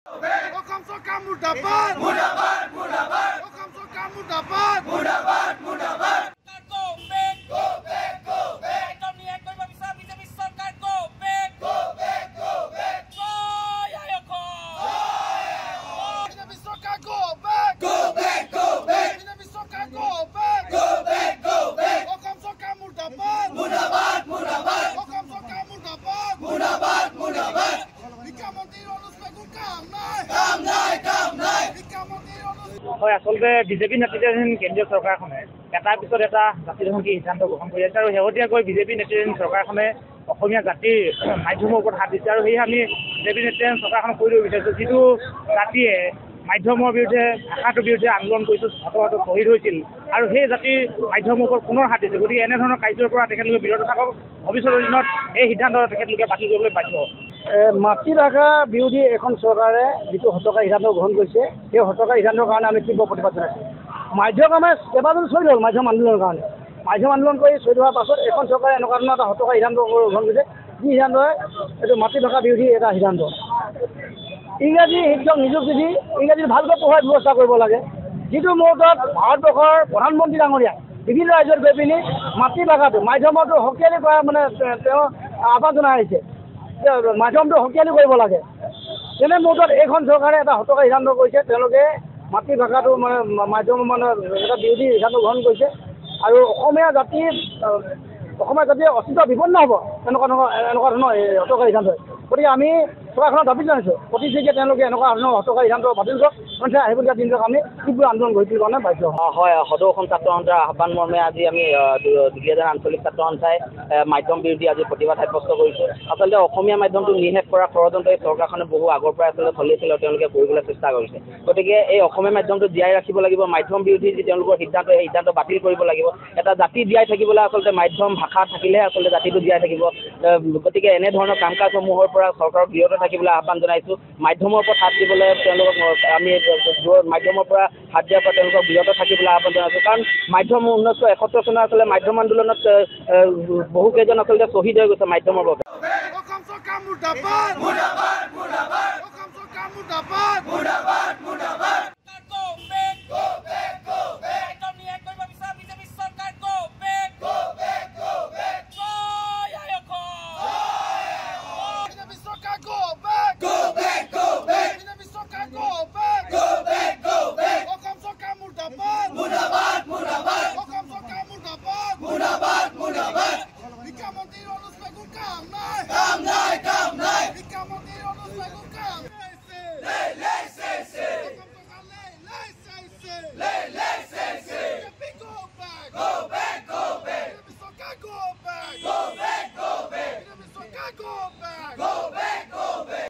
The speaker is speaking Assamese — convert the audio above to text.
অসম চৰকাৰ মুৰ্দাবাদ মুৰ্দাবাদ মুৰ্দাবাদ অসম চৰকাৰ মুৰ্দাবাদ মুৰ্দাবাদ মুৰ্দাবাদ হয় আচলতে বিজেপি নেতৃত্বাধীন কেন্দ্ৰীয় চৰকাৰখনে এটাৰ পিছত এটা জাতিসংঘী সিদ্ধান্ত গ্ৰহণ কৰি আছে আৰু শেহতীয়াকৈ বিজেপি নেতৃত্বাধীন চৰকাৰখনে অসমীয়া জাতিৰ মাধ্যমৰ ওপৰত হাত দিছে আৰু সেয়ে আমি বিজেপি নেতৃত্বাধীন চৰকাৰখনক কৈ দিব বিচাৰিছোঁ যিটো জাতিয়ে মাধ্যমৰ বিৰুদ্ধে ভাষাটোৰ বিৰুদ্ধে আন্দোলন কৰিছিল ছাত্ৰ শ্বহীদ হৈছিল আৰু সেই জাতিৰ মাধ্যমৰ ওপৰত পুনৰ হাত দিছে গতিকে এনেধৰণৰ কাৰ্যৰ পৰা তেখেতলোকে বিৰত থাকক ভৱিষ্যতৰ দিনত এই সিদ্ধান্ত তেখেতলোকে বাতিল কৰিবলৈ বাধ্য। মাতৃভাষা বিৰোধী এখন চৰকাৰে যিটো হতকা সিদ্ধান্ত গ্ৰহণ কৰিছে সেই হতকা সিদ্ধান্তৰ কাৰণে আমি তীব্ৰ প্ৰতিবাদ জনাইছোঁ। মাধ্যমে কেইবাজন শ্বহীদ হ'ল মাধ্যম আন্দোলনৰ কাৰণে মাধ্যম আন্দোলন কৰি শ্বহীদ হোৱাৰ পাছত এখন চৰকাৰে এনেকুৱা ধৰণৰ এটা হতকা সিদ্ধান্ত গ্ৰহণ কৰিছে যি সিদ্ধান্তই এইটো মাতৃভাষা বিৰোধী এটা সিদ্ধান্ত। ইংৰাজী শিক্ষক নিযুক্তি দি ইংৰাজীত ভালকৈ পঢ়োৱাৰ ব্যৱস্থা কৰিব লাগে যিটো মুহূৰ্তত ভাৰতবৰ্ষৰ প্ৰধানমন্ত্ৰী ডাঙৰীয়া বিভিন্ন ৰাজ্যত গৈ পিনি মাতৃভাষাটো মাধ্যমটো শক্তিশালী কৰা মানে তেওঁ আহ্বান জনাই আহিছে মাধ্যমটো শক্তিশালী কৰিব লাগে। তেনে মুহূৰ্তত এইখন চৰকাৰে এটা হতকা সিদ্ধান্ত কৰিছে তেওঁলোকে মাতৃভাষাটো মানে মাধ্যম মানে এটা বিৰোধী সিদ্ধান্ত গ্ৰহণ কৰিছে আৰু অসমীয়া জাতিৰ অস্তিত্ব বিপন্ন হ'ব এনেকুৱা ধৰণৰ হতকা সিদ্ধান্ত। গতিকে আমি চৰকাৰখনক দাবী জনাইছোঁ প্ৰতিযোগিতা তেওঁলোকে এনেকুৱা ধৰণৰ হতকা সিদ্ধান্ত বাতিল কৰক অনুসাৰে আহিবলগীয়া দিনটোত আমি তীব্ৰ আন্দোলন গঢ়ি তুলিবৰ কাৰণে বাধ্য হওঁ। হয় সদৌ অসম ছাত্ৰ সন্থাৰ আহ্বান মৰ্মে আজি আমি 2000 আঞ্চলিক ছাত্ৰ সন্থাই মাধ্যম বিৰোধী আজি প্ৰতিবাদ সাব্যস্ত কৰিছোঁ। আচলতে অসমীয়া মাধ্যমটো নিষেধ কৰা ষড়যন্ত্ৰ এই চৰকাৰখনে বহু আগৰ পৰাই আচলতে চলি আছিল আৰু তেওঁলোকে কৰিবলৈ চেষ্টা কৰিছে। গতিকে এই অসমীয়া মাধ্যমটো জীয়াই ৰাখিব লাগিব মাধ্যম বিৰোধী যি তেওঁলোকৰ সিদ্ধান্ত সেই সিদ্ধান্ত বাতিল কৰিব লাগিব। এটা জাতি জীয়াই থাকিবলৈ আচলতে মাধ্যম ভাষা থাকিলেহে আচলতে জাতিটো জীয়াই থাকিব। গতিকে এনেধৰণৰ কাম কাজসমূহৰ পৰা চৰকাৰক বিৰত থাকিবলৈ আহ্বান জনাইছোঁ। মাধ্যমৰ ওপৰত হাত দিবলৈ তেওঁলোকক আমি মাধ্যমৰ পৰা হাত দিয়াৰ পৰা তেওঁলোকক বিৰত থাকিবলৈ আহ্বান জনাইছোঁ। কাৰণ মাধ্যম 1971 চনৰ আচলতে মাধ্যম আন্দোলনত বহুকেইজন আচলতে শ্বহীদ হৈ গৈছে মাধ্যমৰ বাবে। অসম চৰকাৰ মুৰ্দাবাদ মুৰ্দাবাদ মুৰ্দাবাদ অসম চৰকাৰ মুৰ্দাবাদ